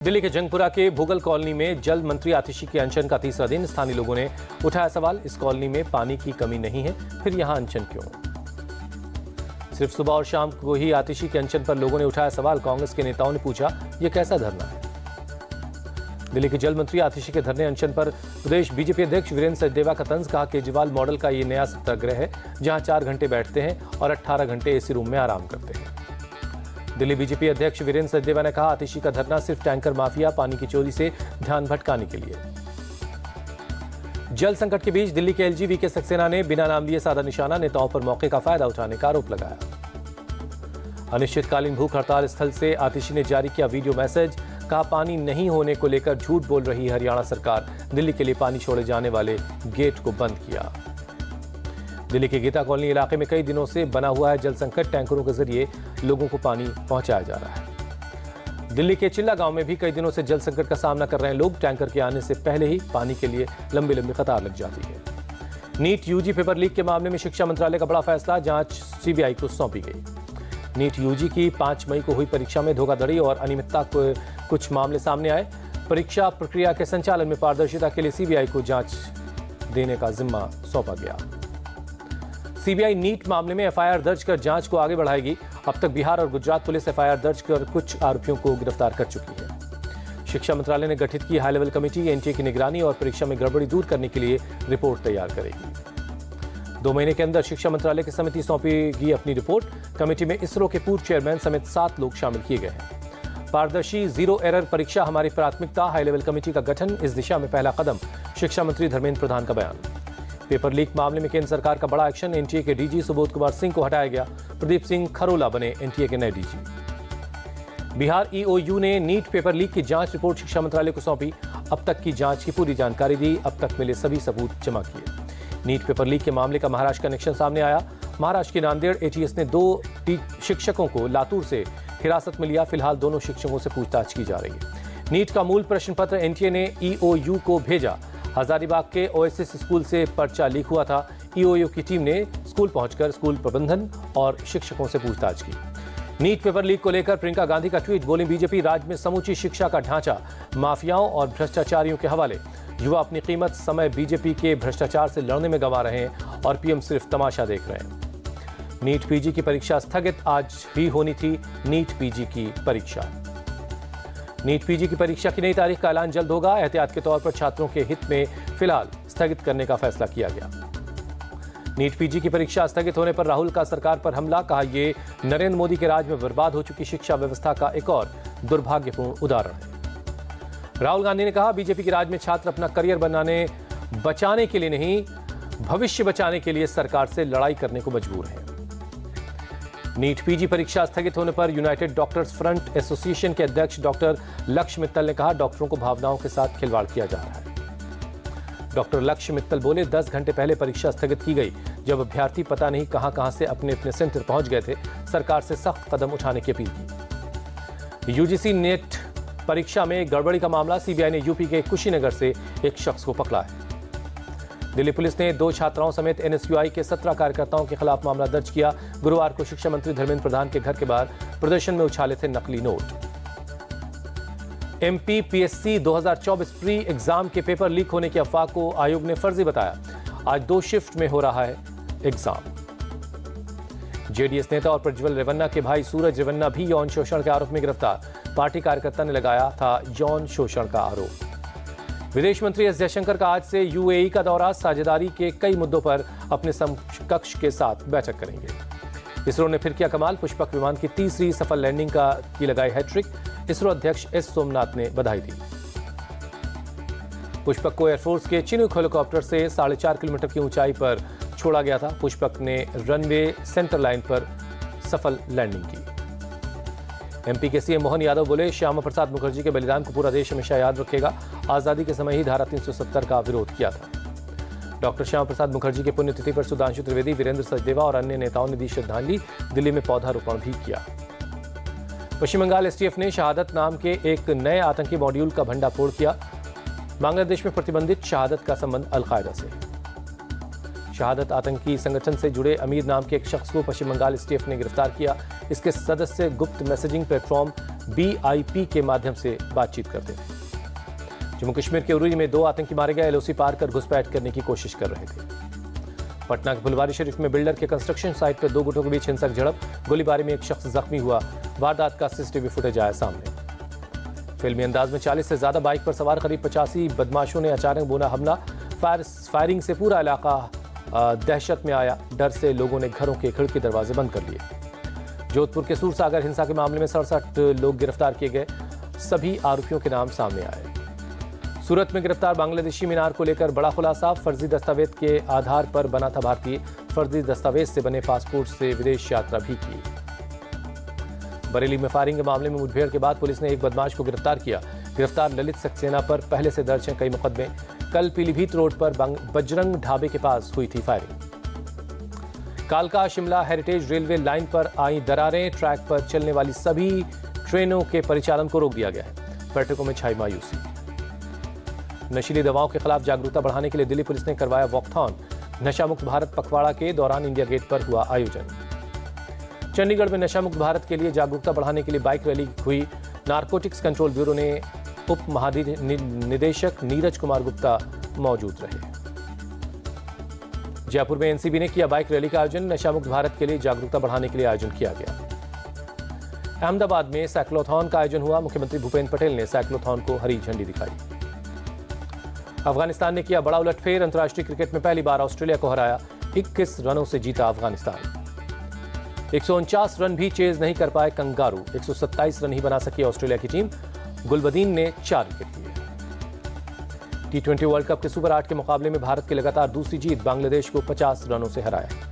दिल्ली के जंगपुरा के भूगल कॉलोनी में जल मंत्री आतिशी के अनशन का तीसरा दिन। स्थानीय लोगों ने उठाया सवाल, इस कॉलोनी में पानी की कमी नहीं है, फिर यहां अनशन क्यों? सिर्फ सुबह और शाम को ही आतिशी के अनशन पर लोगों ने उठाया सवाल। कांग्रेस के नेताओं ने पूछा, यह कैसा धरना है? दिल्ली के जल मंत्री आतिशी के धरने अनशन पर प्रदेश बीजेपी अध्यक्ष वीरेंद्र सचदेवा का तंज। कहा, केजरीवाल मॉडल का ये नया सत्याग्रह है जहां 4 घंटे बैठते हैं और 18 घंटे एसी रूम में आराम करते हैं। दिल्ली बीजेपी अध्यक्ष वीरेंद्र सचदेवा ने कहा, आतिशी का धरना सिर्फ टैंकर माफिया पानी की चोरी से ध्यान भटकाने के लिए। जल संकट के बीच दिल्ली के एलजी वीके सक्सेना ने बिना नाम लिए साधा निशाना नेताओं पर मौके का फायदा उठाने का आरोप लगाया। अनिश्चितकालीन भूख हड़ताल स्थल से आतिशी ने जारी किया वीडियो मैसेज। कहा, पानी नहीं होने को लेकर झूठ बोल रही हरियाणा सरकार, दिल्ली के लिए पानी छोड़े जाने वाले गेट को बंद किया। दिल्ली के गीता कॉलोनी इलाके में कई दिनों से बना हुआ है जल संकट। टैंकरों के जरिए लोगों को पानी पहुंचाया जा रहा है। दिल्ली के चिल्ला गांव में भी कई दिनों से जल संकट का सामना कर रहे हैं लोग। टैंकर के आने से पहले ही पानी के लिए लंबी लंबी कतार लग जाती है। नीट यूजी पेपर लीक के मामले में शिक्षा मंत्रालय का बड़ा फैसला, जांच सीबीआई को सौंपी गई। नीट यूजी की 5 मई को हुई परीक्षा में धोखाधड़ी और अनियमितता के कुछ मामले सामने आए। परीक्षा प्रक्रिया के संचालन में पारदर्शिता के लिए सीबीआई को जांच देने का जिम्मा सौंपा गया। सीबीआई नीट मामले में एफआईआर दर्ज कर जांच को आगे बढ़ाएगी। अब तक बिहार और गुजरात पुलिस एफआईआर दर्ज कर कुछ आरोपियों को गिरफ्तार कर चुकी है। शिक्षा मंत्रालय ने गठित की हाई लेवल कमेटी एनटीए की निगरानी और परीक्षा में गड़बड़ी दूर करने के लिए रिपोर्ट तैयार करेगी। 2 महीने के अंदर शिक्षा मंत्रालय की समिति सौंपेगी अपनी रिपोर्ट। कमेटी में इसरो के पूर्व चेयरमैन समेत 7 लोग शामिल किए गए हैं। पारदर्शी जीरो एरर परीक्षा हमारी प्राथमिकता, हाई लेवल कमेटी का गठन इस दिशा में पहला कदम, शिक्षा मंत्री धर्मेंद्र प्रधान का बयान। पेपर लीक मामले में केंद्र सरकार का बड़ा एक्शन, एनटीए के डीजी सुबोध कुमार सिंह को हटाया गया। प्रदीप सिंह खरोला बने एनटीए के नए डीजी। बिहार ईओयू ने नीट पेपर लीक की जांच रिपोर्ट शिक्षा मंत्रालय को सौंपी। अब तक की जांच की पूरी जानकारी दी, अब तक मिले सभी सबूत जमा किए। नीट पेपर लीक के मामले का महाराष्ट्र कनेक्शन सामने आया। महाराष्ट्र के नांदेड़ एटीएस ने 2 शिक्षकों को लातूर से हिरासत में लिया। फिलहाल दोनों शिक्षकों से पूछताछ की जा रही है। नीट का मूल प्रश्न पत्र एनटीए ने ईओयू को भेजा। हजारीबाग के ओएसिस स्कूल से पर्चा लीक हुआ था। ईओयू की टीम ने स्कूल पहुंचकर स्कूल प्रबंधन और शिक्षकों से पूछताछ की। नीट पेपर लीक को लेकर प्रियंका गांधी का ट्वीट, बोली बीजेपी राज्य में समूची शिक्षा का ढांचा माफियाओं और भ्रष्टाचारियों के हवाले। युवा अपनी कीमत समय बीजेपी के भ्रष्टाचार से लड़ने में गंवा रहे हैं और पीएम सिर्फ तमाशा देख रहे हैं। नीट पीजी की परीक्षा स्थगित, आज भी होनी थी नीट पीजी की परीक्षा। नीट पीजी की परीक्षा की नई तारीख का ऐलान जल्द होगा। एहतियात के तौर पर छात्रों के हित में फिलहाल स्थगित करने का फैसला किया गया। नीट पीजी की परीक्षा स्थगित होने पर राहुल का सरकार पर हमला। कहा, ये नरेंद्र मोदी के राज में बर्बाद हो चुकी शिक्षा व्यवस्था का एक और दुर्भाग्यपूर्ण उदाहरण है। राहुल गांधी ने कहा, बीजेपी के राज में छात्र अपना करियर बचाने के लिए नहीं, भविष्य बचाने के लिए सरकार से लड़ाई करने को मजबूर है। नीट पीजी परीक्षा स्थगित होने पर यूनाइटेड डॉक्टर्स फ्रंट एसोसिएशन के अध्यक्ष डॉक्टर लक्ष्य मित्तल ने कहा, डॉक्टरों को भावनाओं के साथ खिलवाड़ किया जा रहा है। डॉक्टर लक्ष्य मित्तल बोले, 10 घंटे पहले परीक्षा स्थगित की गई, जब अभ्यर्थी पता नहीं कहां से अपने सेंटर पहुंच गए थे। सरकार से सख्त कदम उठाने की अपील की। यूजीसी नेट परीक्षा में गड़बड़ी का मामला, सीबीआई ने यूपी के कुशीनगर से एक शख्स को पकड़ा है। दिल्ली पुलिस ने 2 छात्राओं समेत एनएसयूआई के 17 कार्यकर्ताओं के खिलाफ मामला दर्ज किया। गुरुवार को शिक्षा मंत्री धर्मेंद्र प्रधान के घर के बाहर प्रदर्शन में उछाले थे नकली note. MP PSC 2024 pre exam के पेपर लीक होने की अफवाह को आयोग ने फर्जी बताया। आज 2 शिफ्ट में हो रहा है एग्जाम। जेडीएस नेता और प्रज्वल रेवन्ना के भाई सूरज रेवन्ना भी यौन शोषण के आरोप में गिरफ्तार। पार्टी कार्यकर्ता ने लगाया था यौन शोषण का आरोप। विदेश मंत्री एस जयशंकर का आज से यूएई का दौरा, साझेदारी के कई मुद्दों पर अपने समकक्ष के साथ बैठक करेंगे। इसरो ने फिर किया कमाल, पुष्पक विमान की तीसरी सफल लैंडिंग की लगाई हैट्रिक। इसरो अध्यक्ष एस सोमनाथ ने बधाई दी। पुष्पक को एयरफोर्स के चिनूक हेलीकॉप्टर से 4.5 किलोमीटर की ऊंचाई पर छोड़ा गया था। पुष्पक ने रनवे सेंटर लाइन पर सफल लैंडिंग की। एमपी के सीएम मोहन यादव बोले, श्यामा प्रसाद मुखर्जी के बलिदान को पूरा देश हमेशा याद रखेगा। आजादी के समय ही धारा 370 का विरोध किया था। डॉक्टर श्यामा प्रसाद मुखर्जी की पुण्यतिथि पर सुधांशु त्रिवेदी, वीरेंद्र सचदेवा और अन्य नेताओं ने दी श्रद्धांजलि। दिल्ली में पौधारोपण भी किया। पश्चिम बंगाल एसटीएफ ने शहादत नाम के एक नए आतंकी मॉड्यूल का भंडाफोड़ किया। बांग्लादेश में प्रतिबंधित शहादत का संबंध अलकायदा से। शहादत आतंकी संगठन से जुड़े अमीर नाम के एक शख्स को पश्चिम बंगाल एसटीएफ ने गिरफ्तार किया। इसके सदस्य गुप्त मैसेजिंग प्लेटफॉर्म BIP के माध्यम से बातचीत करते थे। जम्मू कश्मीर के उरी में 2 आतंकी मारे गए, LOC पार कर घुसपैठ करने की कोशिश कर रहे थे। पटना के फुलवारी शरीफ में बिल्डर के कंस्ट्रक्शन साइट पर 2 गुटों के बीच हिंसक झड़प, गोलीबारी में एक शख्स जख्मी हुआ। वारदात का CCTV फुटेज आया सामने। फिल्मी अंदाज में 40 से ज्यादा बाइक पर सवार करीब 85 बदमाशों ने अचानक बोला हमला। फायरिंग से पूरा इलाका दहशत में आया। डर से लोगों ने घरों के खिड़की दरवाजे बंद कर लिए। जोधपुर के सूरसागर हिंसा के मामले में 67 लोग गिरफ्तार किए गए। सभी आरोपियों के नाम सामने आए। सूरत में गिरफ्तार बांग्लादेशी मीनार को लेकर बड़ा खुलासा। फर्जी दस्तावेज के आधार पर बना था भारतीय, फर्जी दस्तावेज से बने पासपोर्ट से विदेश यात्रा भी की। बरेली में फायरिंग के मामले में मुठभेड़ के बाद पुलिस ने एक बदमाश को गिरफ्तार किया। गिरफ्तार ललित सक्सेना पर पहले से दर्ज हैं कई मुकदमे। कल पीलीभीत रोड पर बजरंग ढाबे के पास हुई थी फायरिंग। कालका शिमला हेरिटेज रेलवे लाइन पर आई दरारें। ट्रैक पर चलने वाली सभी ट्रेनों के परिचालन को रोक दिया गया है। पर्यटकों में छाई मायूसी। नशीली दवाओं के खिलाफ जागरूकता बढ़ाने के लिए दिल्ली पुलिस ने करवाया वॉकथॉन। नशा मुक्त भारत पखवाड़ा के दौरान इंडिया गेट पर हुआ आयोजन। चंडीगढ़ में नशा मुक्त भारत के लिए जागरूकता बढ़ाने के लिए बाइक रैली हुई। नारकोटिक्स कंट्रोल ब्यूरो ने उप महानिदेशक नीरज कुमार गुप्ता मौजूद रहे। जयपुर में एनसीबी ने किया बाइक रैली का आयोजन। नशा मुक्त भारत के लिए जागरूकता बढ़ाने के लिए आयोजन किया गया। अहमदाबाद में साइक्लोथॉन का आयोजन हुआ। मुख्यमंत्री भूपेंद्र पटेल ने साइक्लोथॉन को हरी झंडी दिखाई। अफगानिस्तान ने किया बड़ा उलटफेर। अंतर्राष्ट्रीय क्रिकेट में पहली बार ऑस्ट्रेलिया को हराया। 21 रनों से जीता अफगानिस्तान। 149 रन भी चेज नहीं कर पाए कंगारू। 127 रन ही बना सकी ऑस्ट्रेलिया की टीम। गुलबदीन ने 4 विकेट लिए। T20 वर्ल्ड कप के सुपर 8 के मुकाबले में भारत की लगातार दूसरी जीत। बांग्लादेश को 50 रनों से हराया।